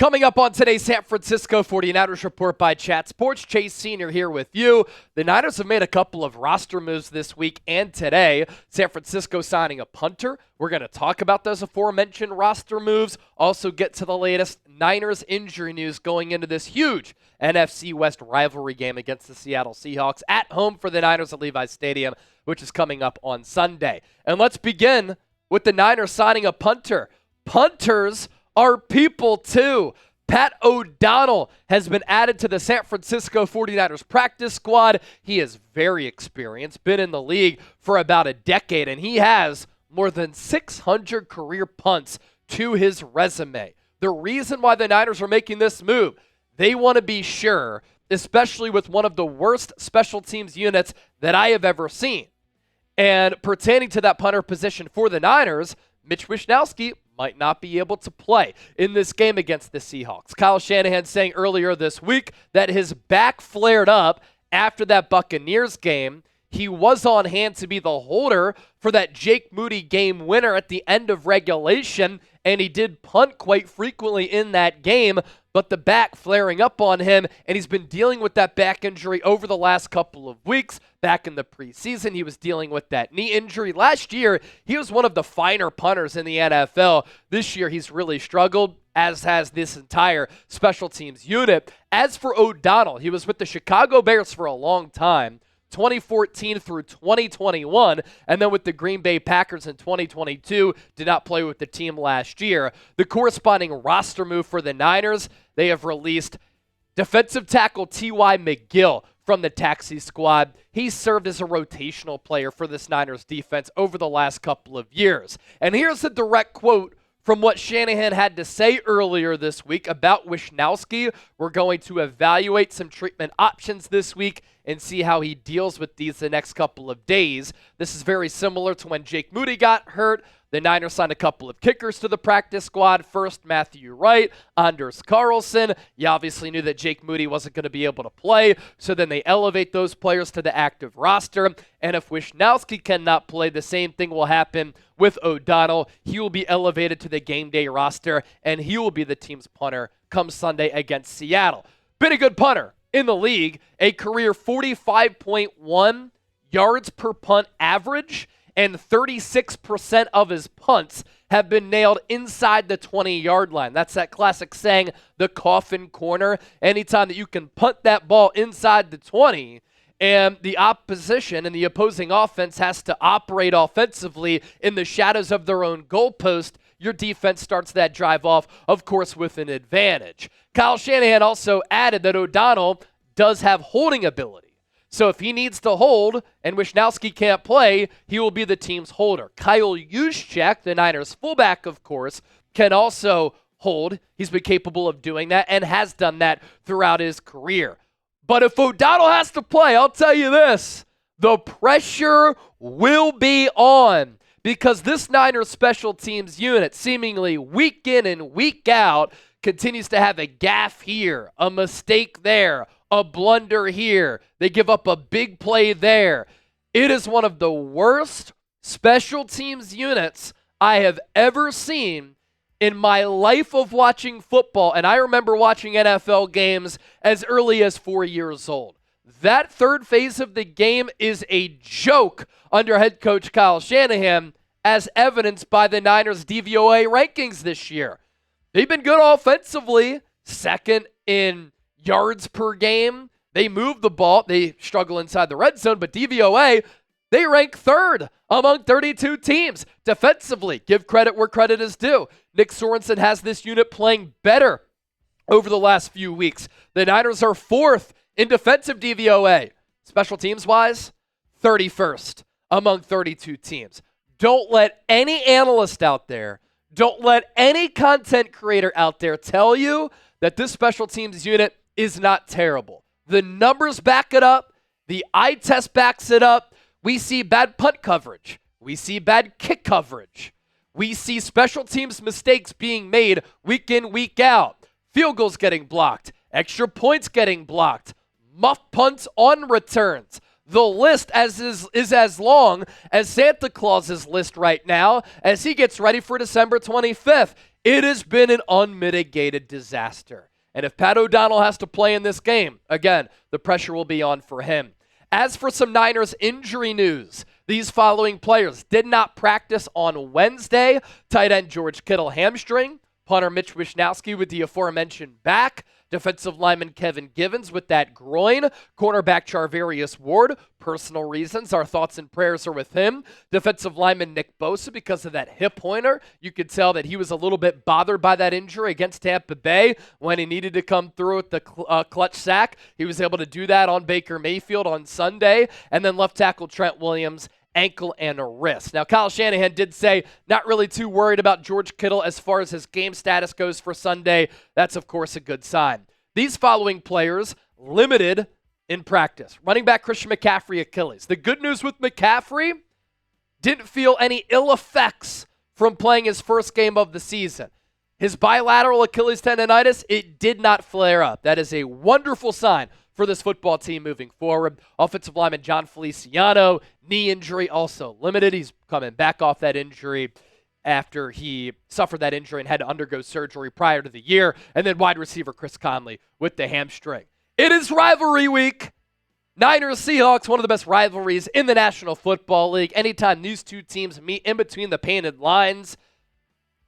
Coming up on today's San Francisco 49ers Report by Chat Sports, Chase Sr. here with you. The Niners have made a couple of roster moves this week and today. San Francisco signing a punter. We're going to talk about those aforementioned roster moves. Also get to the latest Niners injury news going into this huge NFC West rivalry game against the Seattle Seahawks at home for the Niners at Levi's Stadium, which is coming up on Sunday. And let's begin with the Niners signing a punter. Punters are people too. Pat O'Donnell has been added to the San Francisco 49ers practice squad. He is very experienced, been in the league for about a decade, and he has more than 600 career punts to his resume. The reason why the Niners are making this move, they want to be sure, especially with one of the worst special teams units that I have ever seen. And pertaining to that punter position for the Niners, Mitch Wishnowski might not be able to play in this game against the Seahawks. Kyle Shanahan saying earlier this week that his back flared up after that Buccaneers game. He was on hand to be the holder for that Jake Moody game winner at the end of regulation, and he did punt quite frequently in that game, but the back flaring up on him, and he's been dealing with that back injury over the last couple of weeks. Back in the preseason, he was dealing with that knee injury. Last year, he was one of the finer punters in the NFL. This year, he's really struggled, as has this entire special teams unit. As for O'Donnell, he was with the Chicago Bears for a long time, 2014 through 2021, and then with the Green Bay Packers in 2022, did not play with the team last year. The corresponding roster move for the Niners, they have released defensive tackle T.Y. McGill from the taxi squad. He served as a rotational player for this Niners defense over the last couple of years. And here's a direct quote from what Shanahan had to say earlier this week about Wishnowski. We're going to evaluate some treatment options this week and see how he deals with these the next couple of days. This is very similar to when Jake Moody got hurt. The Niners signed a couple of kickers to the practice squad. First, Matthew Wright, Anders Carlson. You obviously knew that Jake Moody wasn't going to be able to play, so then they elevate those players to the active roster. And if Wishnowski cannot play, the same thing will happen with O'Donnell. He will be elevated to the game day roster, and he will be the team's punter come Sunday against Seattle. Been a good punter in the league, a career 45.1 yards per punt average, and 36% of his punts have been nailed inside the 20-yard line. That's that classic saying, the coffin corner. Anytime that you can punt that ball inside the 20, and the opposition and the opposing offense has to operate offensively in the shadows of their own goalpost, your defense starts that drive off, of course, with an advantage. Kyle Shanahan also added that O'Donnell does have holding ability. So if he needs to hold and Wishnowski can't play, he will be the team's holder. Kyle Juszczyk, the Niners fullback, of course, can also hold. He's been capable of doing that and has done that throughout his career. But if O'Donnell has to play, I'll tell you this, the pressure will be on, because this Niners special teams unit, seemingly week in and week out, continues to have a gaffe here, a mistake there, a blunder here. They give up a big play there. It is one of the worst special teams units I have ever seen in my life of watching football, and I remember watching NFL games as early as 4 years old. That third phase of the game is a joke under head coach Kyle Shanahan, as evidenced by the Niners' DVOA rankings this year. They've been good offensively, second in yards per game. They move the ball. They struggle inside the red zone, but DVOA, they rank third among 32 teams. Defensively, give credit where credit is due. Nick Sorensen has this unit playing better over the last few weeks. The Niners are fourth in defensive DVOA. Special teams-wise, 31st among 32 teams. Don't let any analyst out there, don't let any content creator out there tell you that this special teams unit is not terrible. The numbers back it up. The eye test backs it up. We see bad punt coverage. We see bad kick coverage. We see special teams mistakes being made week in, week out. Field goals getting blocked. Extra points getting blocked. Muff punts on returns. The list is as long as Santa Claus's list right now as he gets ready for December 25th. It has been an unmitigated disaster. And if Pat O'Donnell has to play in this game, again, the pressure will be on for him. As for some Niners injury news, these following players did not practice on Wednesday. Tight end George Kittle hamstring, punter Mitch Wishnowski with the aforementioned back, defensive lineman Kevin Givens with that groin, cornerback Charvarius Ward, personal reasons. Our thoughts and prayers are with him. Defensive lineman Nick Bosa because of that hip pointer. You could tell that he was a little bit bothered by that injury against Tampa Bay when he needed to come through with the clutch sack. He was able to do that on Baker Mayfield on Sunday. And then left tackle Trent Williams, ankle and a wrist. Now, Kyle Shanahan did say not really too worried about George Kittle as far as his game status goes for Sunday. That's, of course, a good sign. These following players limited in practice. Running back Christian McCaffrey, Achilles. The good news with McCaffrey, didn't feel any ill effects from playing his first game of the season. His bilateral Achilles tendonitis, it did not flare up. That is a wonderful sign for this football team moving forward. Offensive lineman John Feliciano, knee injury also limited. He's coming back off that injury after he suffered that injury and had to undergo surgery prior to the year. And then wide receiver Chris Conley with the hamstring. It is rivalry week. Niners-Seahawks, one of the best rivalries in the National Football League. Anytime these two teams meet in between the painted lines,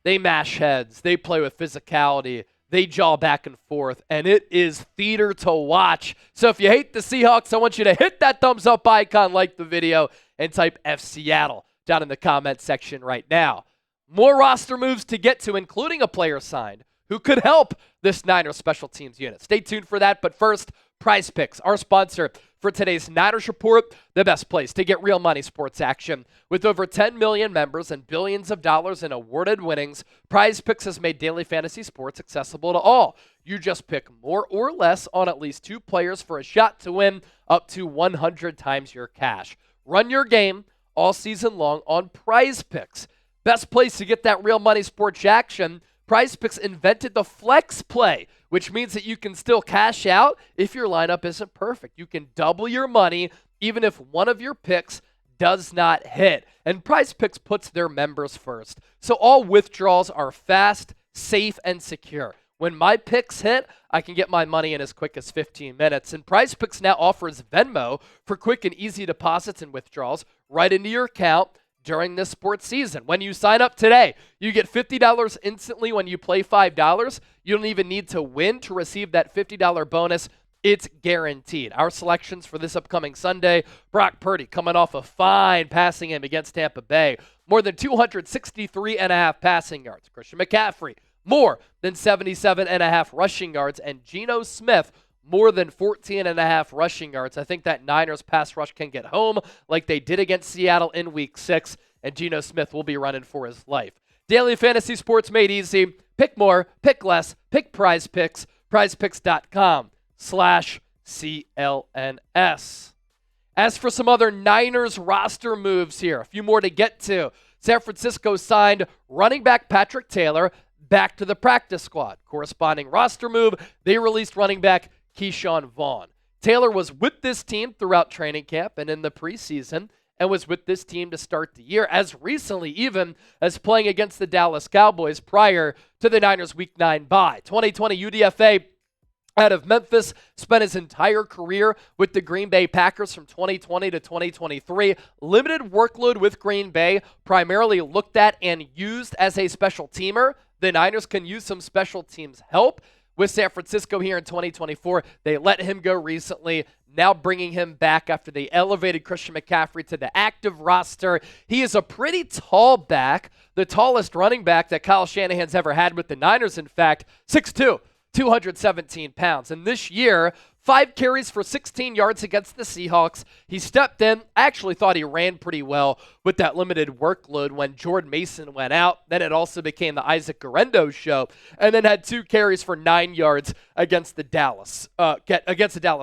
they mash heads. They play with physicality. They jaw back and forth, and it is theater to watch. So if you hate the Seahawks, I want you to hit that thumbs up icon, like the video, and type F Seattle down in the comment section right now. More roster moves to get to, including a player signed who could help this Niners special teams unit. Stay tuned for that, but first, Prize Picks, our sponsor for today's Niners Report, the best place to get real money sports action. With over 10 million members and billions of dollars in awarded winnings, Prize Picks has made daily fantasy sports accessible to all. You just pick more or less on at least 2 players for a shot to win up to 100 times your cash. Run your game all season long on Prize Picks. Best place to get that real money sports action. Prize Picks invented the flex play, which means that you can still cash out if your lineup isn't perfect. You can double your money even if one of your picks does not hit. And Prize Picks puts their members first. So all withdrawals are fast, safe, and secure. When my picks hit, I can get my money in as quick as 15 minutes. And Prize Picks now offers Venmo for quick and easy deposits and withdrawals right into your account during this sports season. When you sign up today, you get $50 instantly when you play $5. You don't even need to win to receive that $50 bonus. It's guaranteed. Our selections for this upcoming Sunday, Brock Purdy coming off a fine passing game against Tampa Bay. More than 263.5 passing yards. Christian McCaffrey, more than 77.5 rushing yards. And Geno Smith, more than 14.5 rushing yards. I think that Niners pass rush can get home like they did against Seattle in Week 6, and Geno Smith will be running for his life. Daily fantasy sports made easy. Pick more, pick less, pick Prize Picks, prizepicks.com/CLNS. As for some other Niners roster moves here, a few more to get to. San Francisco signed running back Patrick Taylor back to the practice squad. Corresponding roster move, they released running back Keyshawn Vaughn. Taylor was with this team throughout training camp and in the preseason, and was with this team to start the year, as recently even as playing against the Dallas Cowboys prior to the Niners' Week 9 bye. 2020 UDFA out of Memphis, spent his entire career with the Green Bay Packers from 2020 to 2023. Limited workload with Green Bay, primarily looked at and used as a special teamer. The Niners can use some special teams help with San Francisco here in 2024. They let him go recently, now bringing him back after they elevated Christian McCaffrey to the active roster. He is a pretty tall back, the tallest running back that Kyle Shanahan's ever had with the Niners, in fact, 6'2", 217 pounds. And this year, 5 carries for 16 yards against the Seahawks. He stepped in. I actually thought he ran pretty well with that limited workload when Jordan Mason went out. Then it also became the Isaac Guerendo show. And then had 2 carries for 9 yards against the Dallas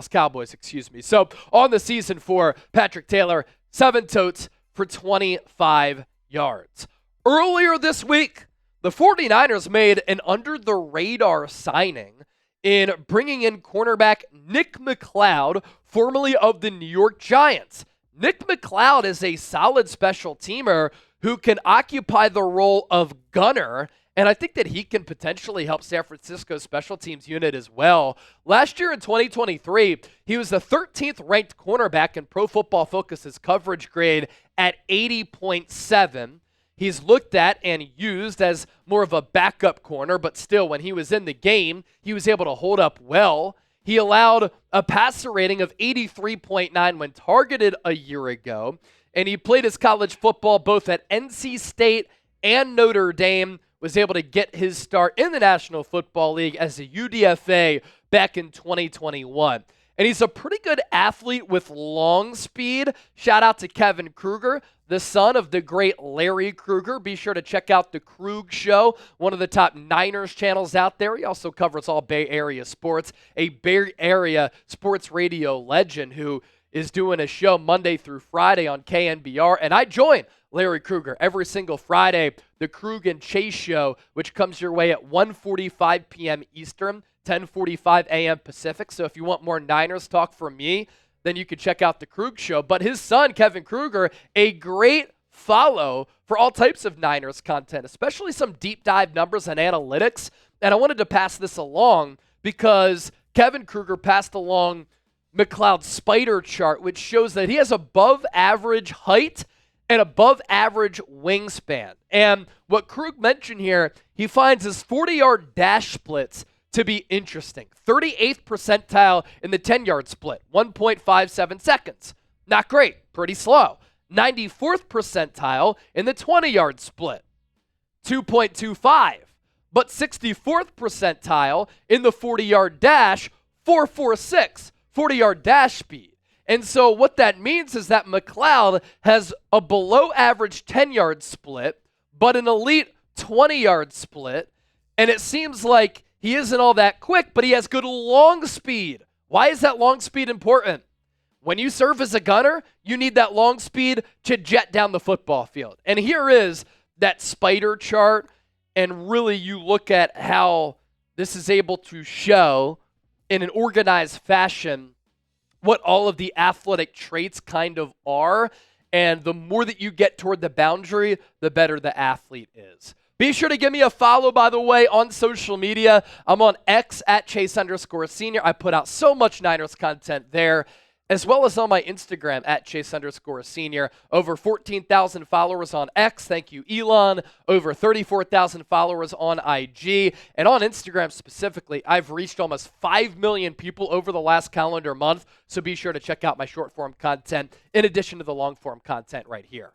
Cowboys, So on the season for Patrick Taylor, 7 totes for 25 yards. Earlier this week, the 49ers made an under-the-radar signing in bringing in cornerback Nick McCloud, formerly of the New York Giants. Nick McCloud is a solid special teamer who can occupy the role of gunner And I think that he can potentially help San Francisco's special teams unit as well. Last year in 2023, he was the 13th ranked cornerback in Pro Football Focus's coverage grade at 80.7. He's looked at and used as more of a backup corner, but still, when he was in the game, he was able to hold up well. He allowed a passer rating of 83.9 when targeted a year ago, and he played his college football both at NC State and Notre Dame, was able to get his start in the National Football League as a UDFA back in 2021. And he's a pretty good athlete with long speed. Shout out to Kevin Kruger, the son of the great Larry Kruger. Be sure to check out The Krug Show, one of the top Niners channels out there. He also covers all Bay Area sports, a Bay Area sports radio legend who is doing a show Monday through Friday on KNBR. And I join Larry Kruger every single Friday, the Krug and Chase Show, which comes your way at 1:45 p.m. Eastern, 10:45 a.m. Pacific. So if you want more Niners talk from me, then you can check out the Krug Show. But his son, Kevin Kruger, a great follow for all types of Niners content, especially some deep dive numbers and analytics. And I wanted to pass this along because Kevin Kruger passed along McLoud's spider chart, which shows that he has above average height and above average wingspan. And what Krug mentioned here, he finds his 40-yard dash splits to be interesting. 38th percentile in the 10-yard split, 1.57 seconds. Not great, pretty slow. 94th percentile in the 20-yard split, 2.25. But 64th percentile in the 40-yard dash, 4.46, 40-yard dash speed. And so what that means is that McLoud has a below average 10-yard split, but an elite 20-yard split. And it seems like he isn't all that quick, but he has good long speed. Why is that long speed important? When you serve as a gunner, you need that long speed to jet down the football field. And here is that spider chart. And really you look at how this is able to show in an organized fashion what all of the athletic traits kind of are. And the more that you get toward the boundary, the better the athlete is. Be sure to give me a follow, by the way, on social media. I'm on X at Chase_Senior. I put out so much Niners content there, as well as on my Instagram at Chase_Senior. Over 14,000 followers on X. Thank you, Elon. Over 34,000 followers on IG. And on Instagram specifically, I've reached almost 5 million people over the last calendar month. So be sure to check out my short form content in addition to the long form content right here.